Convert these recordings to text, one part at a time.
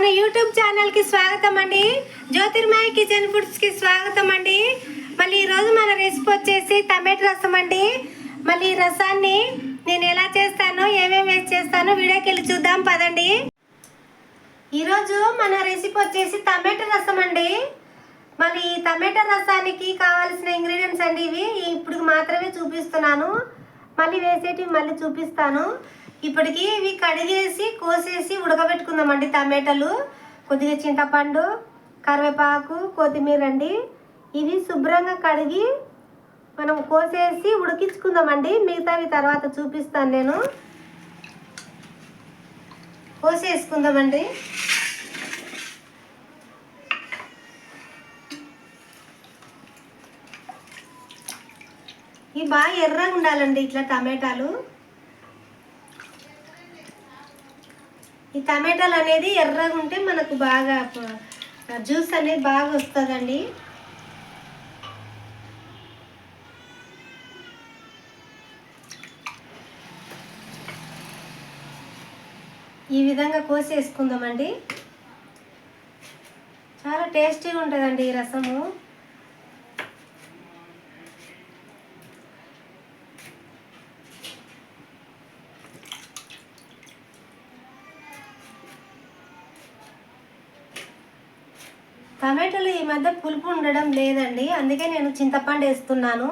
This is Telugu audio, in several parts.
మన యూట్యూబ్ ఛానల్కి స్వాగతం అండి. జ్యోతిర్మయ కిచెన్ ఫుడ్స్కి స్వాగతం అండి. మళ్ళీ ఈరోజు మన రెసిపీ వచ్చేసి టమాటో రసం అండి. మళ్ళీ ఈ రసాన్ని నేను ఎలా చేస్తానో ఏమేమి వేసి చేస్తానో వీడియోకి వెళ్ళి చూద్దాం పదండి. ఈరోజు మన రెసిపీ వచ్చేసి టమాటో రసం అండి. మళ్ళీ ఈ టమాటో రసానికి కావాల్సిన ఇంగ్రీడియంట్స్ అండి ఇవి. ఇప్పుడు మాత్రమే చూపిస్తున్నాను, మళ్ళీ వేసేటివి మళ్ళీ చూపిస్తాను. ఇప్పటికి ఇవి కడిగేసి కోసేసి ఉడకబెట్టుకుందామండి. టమాటాలు, కొద్దిగా చింతపండు, కరివేపాకు, కొత్తిమీర అండి. ఇవి శుభ్రంగా కడిగి మనం కోసేసి ఉడికించుకుందామండి. మిగతావి తర్వాత చూపిస్తాను నేను. కోసేసుకుందామండి. ఇవి బాగా ఎర్రగా ఉండాలండి ఇట్లా టమాటాలు. ఈ టమాటాలు అనేది ఎర్రగా ఉంటే మనకు బాగా జ్యూస్ అనేది బాగా వస్తుందండి. ఈ విధంగా కోసేసుకుందామండి. చాలా టేస్టీగా ఉంటుందండి ఈ రసము. టమాటాలు ఈ మధ్య పులుపు ఉండడం లేదండి, అందుకే నేను చింతపండు వేస్తున్నాను.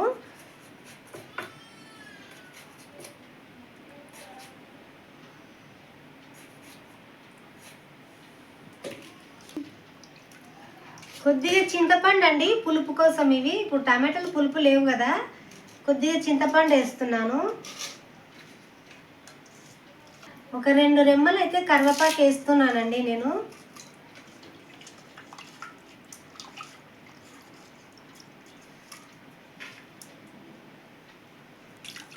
కొద్దిగా చింతపండు అండి పులుపు కోసం. ఇవి ఇప్పుడు టమాటాలు పులుపు లేవు కదా, కొద్దిగా చింతపండు వేస్తున్నాను. ఒక 2 రెమ్మలు అయితే కరివేపాకు వేస్తున్నానండి నేను.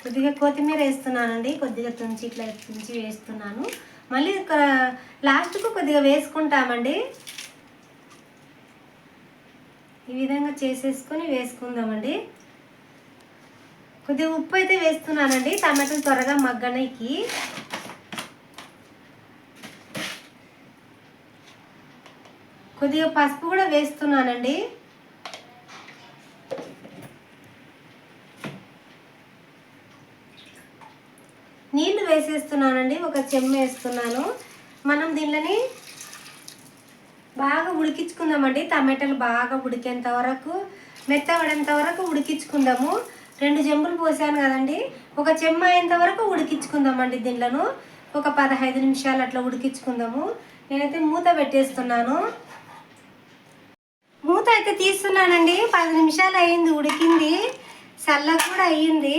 కొద్దిగా కొత్తిమీర వేస్తున్నానండి, కొద్దిగా తుంచి ఇట్లా తుంచి వేస్తున్నాను. మళ్ళీ లాస్ట్కు కొద్దిగా వేసుకుంటామండి. ఈ విధంగా చేసేసుకొని వేసుకుందామండి. కొద్దిగా ఉప్పు అయితే వేస్తున్నానండి టమాటాలు త్వరగా మగ్గడానికి. కొద్దిగా పసుపు కూడా వేస్తున్నానండి. నీళ్లు వేసేస్తున్నానండి, ఒక చెమ్మ వేస్తున్నాను. మనం దీనిని బాగా ఉడికించుకుందామండి. టమాటాలు బాగా ఉడికేంత వరకు, మెత్తబడేంత వరకు ఉడికించుకుందాము. 2 చెంబులు పోసాను కదండి, ఒక చెమ్మ అయ్యేంత వరకు ఉడికించుకుందామండి. దీనిలో ఒక 15 నిమిషాలు అట్లా ఉడికించుకుందాము. నేనైతే మూత పెట్టేస్తున్నాను. మూత అయితే తీస్తున్నానండి. 10 నిమిషాలు అయ్యింది, ఉడికింది, చల్లగా కూడా అయ్యింది.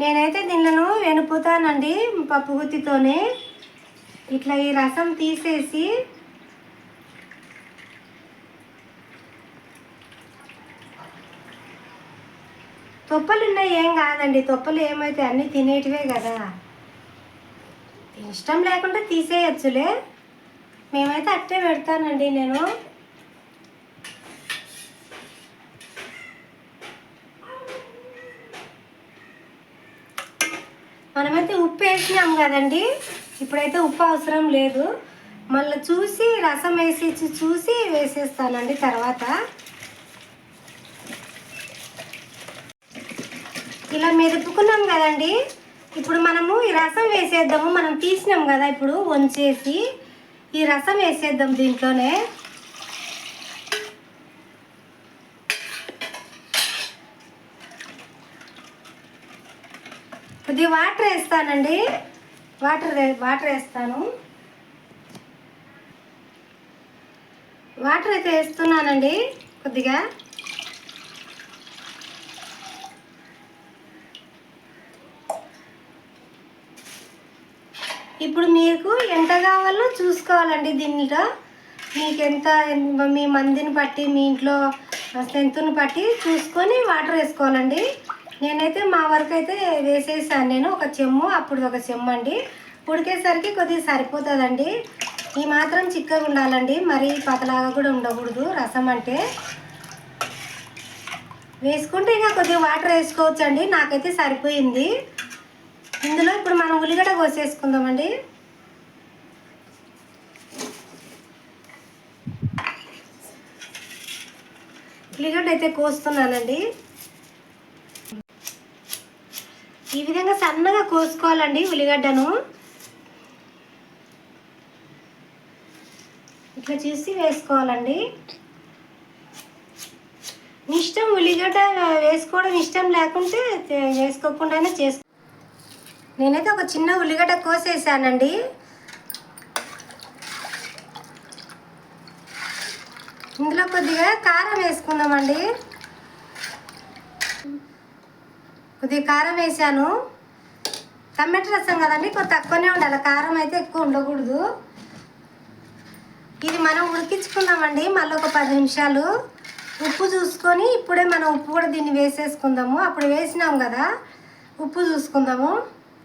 నేనైతే దీనిలో వెనుపుతానండి పప్పు గుత్తితోనే. ఇట్లా ఈ రసం తీసేసి తొప్పలు ఉన్నాయి ఏం కాదండి, తొప్పలు ఏమైతే అన్నీ తినేటివే కదా, ఇష్టం లేకుండా తీసేయచ్చులే. మేమైతే అట్టే పెడతానండి నేను. మనమైతే ఉప్పు వేసినాం కదండి, ఇప్పుడైతే ఉప్పు అవసరం లేదు. మళ్ళీ చూసి రసం వేసి చూసి వేసేస్తానండి తర్వాత. ఇలా మెదుపుకున్నాం కదండి, ఇప్పుడు మనము ఈ రసం వేసేద్దాము. మనం తీసినాం కదా, ఇప్పుడు వంచేసి ఈ రసం వేసేద్దాం దీంట్లోనే. కొద్దిగా వాటర్ వేస్తానండి, వాటర్ వేస్తాను. వాటర్ అయితే వేస్తున్నానండి కొద్దిగా. ఇప్పుడు మీకు ఎంత కావాలో చూసుకోవాలండి. దీనిలో మీకు ఎంత, మీ మందిని బట్టి, మీ ఇంట్లో స్ట్రెంత్ని బట్టి చూసుకొని వాటర్ వేసుకోవాలండి. నేనైతే మా వరకు అయితే వేసేసాను నేను, ఒక చెమ్ము, అప్పుడు ఒక చెమ్ము అండి. ఉడికేసరికి కొద్దిగా సరిపోతుందండి. ఈ మాత్రం చిక్కగా ఉండాలండి, మరీ పతలాగా కూడా ఉండకూడదు రసం అంటే. వేసుకుంటే ఇంకా కొద్దిగా వాటర్ వేసుకోవచ్చండి, నాకైతే సరిపోయింది. ఇందులో ఇప్పుడు మనం ఉల్లిగడ్డ కోసేసుకుందామండి. ఉల్లిగడ్డ అయితే కోస్తున్నానండి. ఈ విధంగా సన్నగా కోసుకోవాలండి ఉల్లిగడ్డను. ఇట్లా చూసి వేసుకోవాలండి. మీ ఇష్టం, ఉల్లిగడ్డ వేసుకోవడం ఇష్టం లేకుంటే వేసుకోకుండానే చేసుకో. నేనైతే ఒక చిన్న ఉల్లిగడ్డ కోసేసానండి. ఇందులో కొద్దిగా కారం వేసుకుందామండి. కొద్దిగా కారం వేసాను. టమాటా రసం కదండి, కొద్ది తక్కువనే ఉండాలి, కారం అయితే ఎక్కువ ఉండకూడదు. ఇది మనం ఉడికించుకుందామండి మళ్ళీ ఒక 10 నిమిషాలు. ఉప్పు చూసుకొని ఇప్పుడే మనం ఉప్పు కూడా దీన్ని వేసేసుకుందాము. అప్పుడు వేసినాం కదా, ఉప్పు చూసుకుందాము.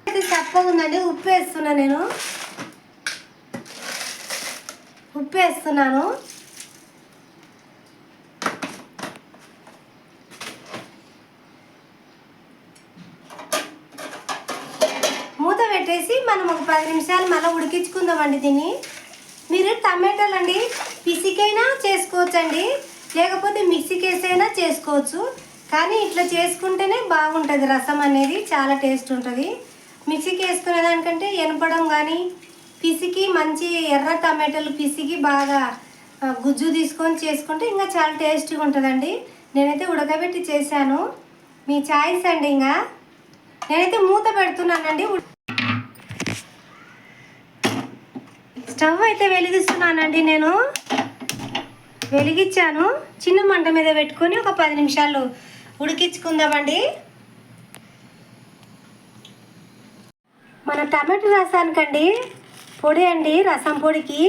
ఇది చప్పగా ఉందండి, ఉప్పు వేస్తున్నా. నేను ఉప్పు వేస్తున్నాను. మూత పెట్టేసి మనం ఒక 10 నిమిషాలు మళ్ళీ ఉడికించుకుందామండి దీన్ని. మీరు టమాటాలు అండి పిసికైనా చేసుకోవచ్చండి, లేకపోతే మిక్సీకి వేసైనా చేసుకోవచ్చు. కానీ ఇట్లా చేసుకుంటేనే బాగుంటుంది, రసం అనేది చాలా టేస్ట్ ఉంటుంది. మిక్సీకి వేసుకునే దానికంటే ఎనపడం కానీ పిసికి మంచి ఎర్ర టమాటాలు పిసికి బాగా గుజ్జు తీసుకొని చేసుకుంటే ఇంకా చాలా టేస్ట్గా ఉంటుందండి. నేనైతే ఉడకబెట్టి చేశాను, మీ చాయిస్ అండి. ఇంకా నేనైతే మూత పెడుతున్నానండి. స్టవ్ అయితే వెలిగిస్తున్నానండి. నేను వెలిగించాను, చిన్న మంట మీద పెట్టుకొని ఒక 10 నిమిషాలు ఉడికించుకుందామండి. మన టమాటో రసానికండి పొడి అండి, రసం పొడికి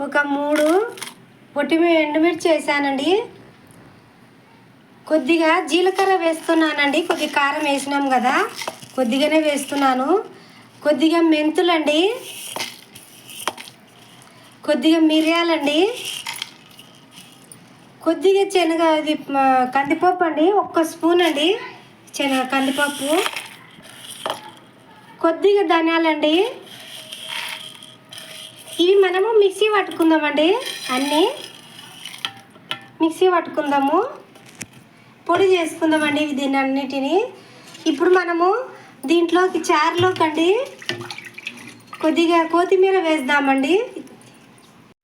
ఒక 3 ఎండుమిర్చి వేసానండి. కొద్దిగా జీలకర్ర వేస్తున్నానండి. కొద్దిగా కారం వేసినాం కదా, కొద్దిగానే వేస్తున్నాను. కొద్దిగా మెంతులండి, కొద్దిగా మిరియాలండి, కొద్దిగా శనగ ఇది కందిపప్పు అండి, 1 స్పూన్ అండి కందిపప్పు, కొద్దిగా ధనియాలండి. ఇవి మనము మిక్సీ పట్టుకుందామండి, అన్నీ మిక్సీ పట్టుకుందాము, పొడి చేసుకుందామండి దీన్ని అన్నిటిని. ఇప్పుడు మనము దీంట్లోకి చారులోకండి కొద్దిగా కొత్తిమీర వేద్దామండి.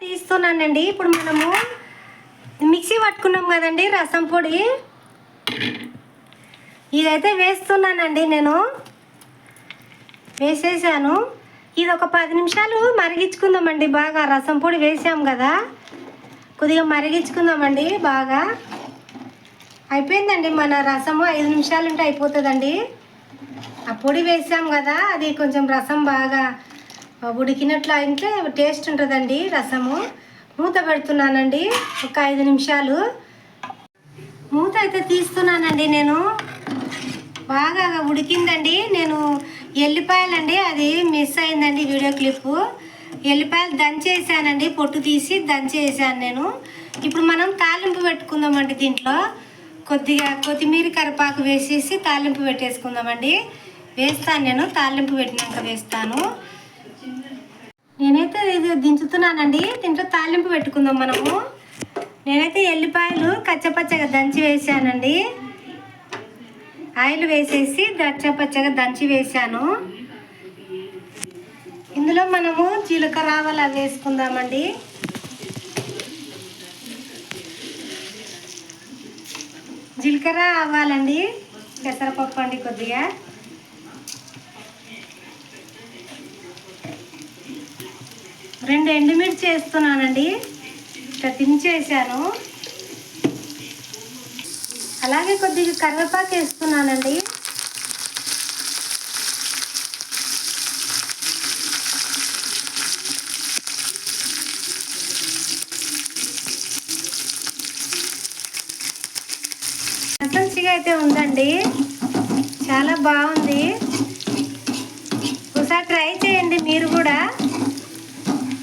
తీస్తున్నానండి. ఇప్పుడు మనము మిక్సీ పట్టుకున్నాం కదండి రసం పొడి, ఇదైతే వేస్తున్నానండి. నేను వేసేసాను. ఇది ఒక 10 నిమిషాలు మరిగించుకుందామండి. బాగా రసం పొడి వేసాం కదా, కొద్దిగా మరిగించుకుందామండి. బాగా అయిపోయిందండి మన రసము. 5 నిమిషాలు ఉంటే అయిపోతుందండి. ఆ పొడి వేసాం కదా, అది కొంచెం రసం బాగా ఉడికినట్లు అయితే టేస్ట్ ఉంటుందండి రసము. మూత పెడుతున్నానండి ఒక 5 నిమిషాలు. మూత అయితే తీస్తున్నానండి. నేను బాగా ఉడికిందండి. నేను ఎల్లిపాయలండి, అది మిస్ అయిందండి వీడియో క్లిప్పు. ఎల్లిపాయలు దంచేసానండి, పొట్టు తీసి దంచేసాను నేను. ఇప్పుడు మనం తాలింపు పెట్టుకుందామండి. దీంట్లో కొద్దిగా కొత్తిమీర కరివేపాకు వేసేసి తాలింపు పెట్టేసుకుందామండి. వేస్తాను, నేను తాలింపు పెట్టినాక వేస్తాను. నేనైతే ఇది దించుతున్నానండి. దీంట్లో తాలింపు పెట్టుకుందాం మనము. నేనైతే ఎల్లిపాయలు కచ్చపచ్చగా దంచి వేసానండి. ఆయిల్ వేసేసి కచ్చపచ్చగా దంచి వేసాను. ఇందులో మనము జీలకర్ర ఆవాలు అవి వేసుకుందామండి. జీలకర్ర ఆవాలండి, పెసరపప్పు అండి, కొద్దిగా రెండు ఎండుమిర్చి వేస్తున్నానండి. ఇట్లా దించేసాను. అలాగే కొద్దిగా కరివేపాకు వేస్తున్నానండి. మంచిగా అయితే ఉందండి, చాలా బాగుంది. ఒకసారి ట్రై చేయండి మీరు కూడా.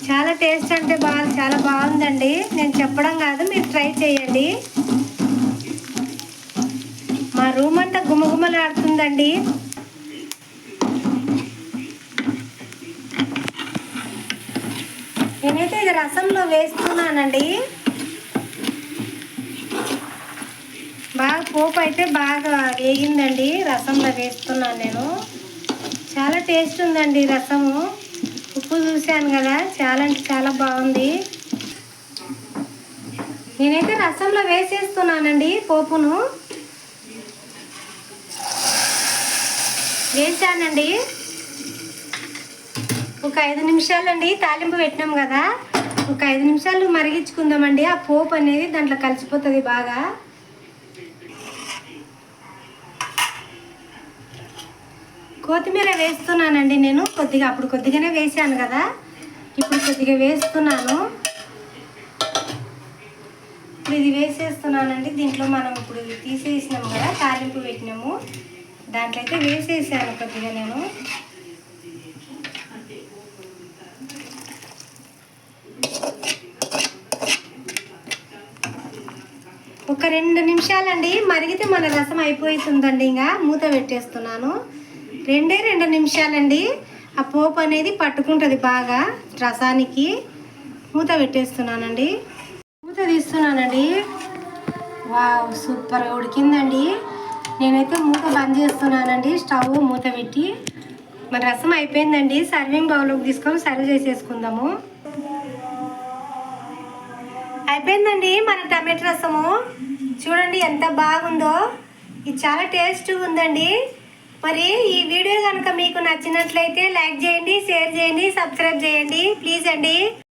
చాలా టేస్ట్ అంటే చాలా బాగుందండి. నేను చెప్పడం కాదు, మీరు ట్రై చేయండి. మా రూమ్ అంతా గుమగుమలాడుతుందండి. నేనైతే ఇది రసంలో వేస్తున్నానండి. బాగా పోపు అయితే బాగా వేగిందండి. రసంలో వేస్తున్నాను నేను. చాలా టేస్ట్ ఉందండి రసము. ఉప్పు చూశాను కదా, చాలా అంటే చాలా బాగుంది. నేనైతే రసంలో వేసేస్తున్నానండి. పోపును వేసానండి. ఒక 5 నిమిషాలండి. తాలింపు పెట్టినాం కదా, ఒక 5 నిమిషాలు మరిగించుకుందామండి. ఆ పోపు అనేది దాంట్లో కలిసిపోతుంది బాగా. కొత్తిమీర వేస్తున్నానండి నేను. అప్పుడు కొద్దిగానే వేసాను కదా, ఇప్పుడు కొద్దిగా వేస్తున్నాను. ఇప్పుడు ఇది వేసేస్తున్నానండి. దీంట్లో మనం ఇప్పుడు తీసేసినాము కదా, తాలింపు పెట్టినాము, దాంట్లో అయితే వేసేసాను కొద్దిగా నేను. ఒక 2 నిమిషాలండి మరిగితే మన రసం అయిపోతుందండి. ఇంకా మూత పెట్టేస్తున్నాను. 2 నిమిషాలండి. ఆ పోపు అనేది పట్టుకుంటుంది బాగా రసానికి. మూత పెట్టేస్తున్నానండి. మూత తీస్తున్నానండి. వావ్, సూపర్గా ఉడికిందండి. నేనైతే మూత బంద్ చేస్తున్నానండి. స్టవ్ మూత పెట్టి మన రసం అయిపోయిందండి. సర్వింగ్ బౌల్లోకి తీసుకొని సర్వ్ చేసేసుకుందాము. అయిపోయిందండి మన టమాటో రసము. చూడండి ఎంత బాగుందో. ఇది చాలా టేస్ట్గా ఉందండి. మరి ఈ వీడియో కనుక మీకు నచ్చినట్లయితే లైక్ చేయండి, షేర్ చేయండి, సబ్స్క్రైబ్ చేయండి ప్లీజ్ అండి.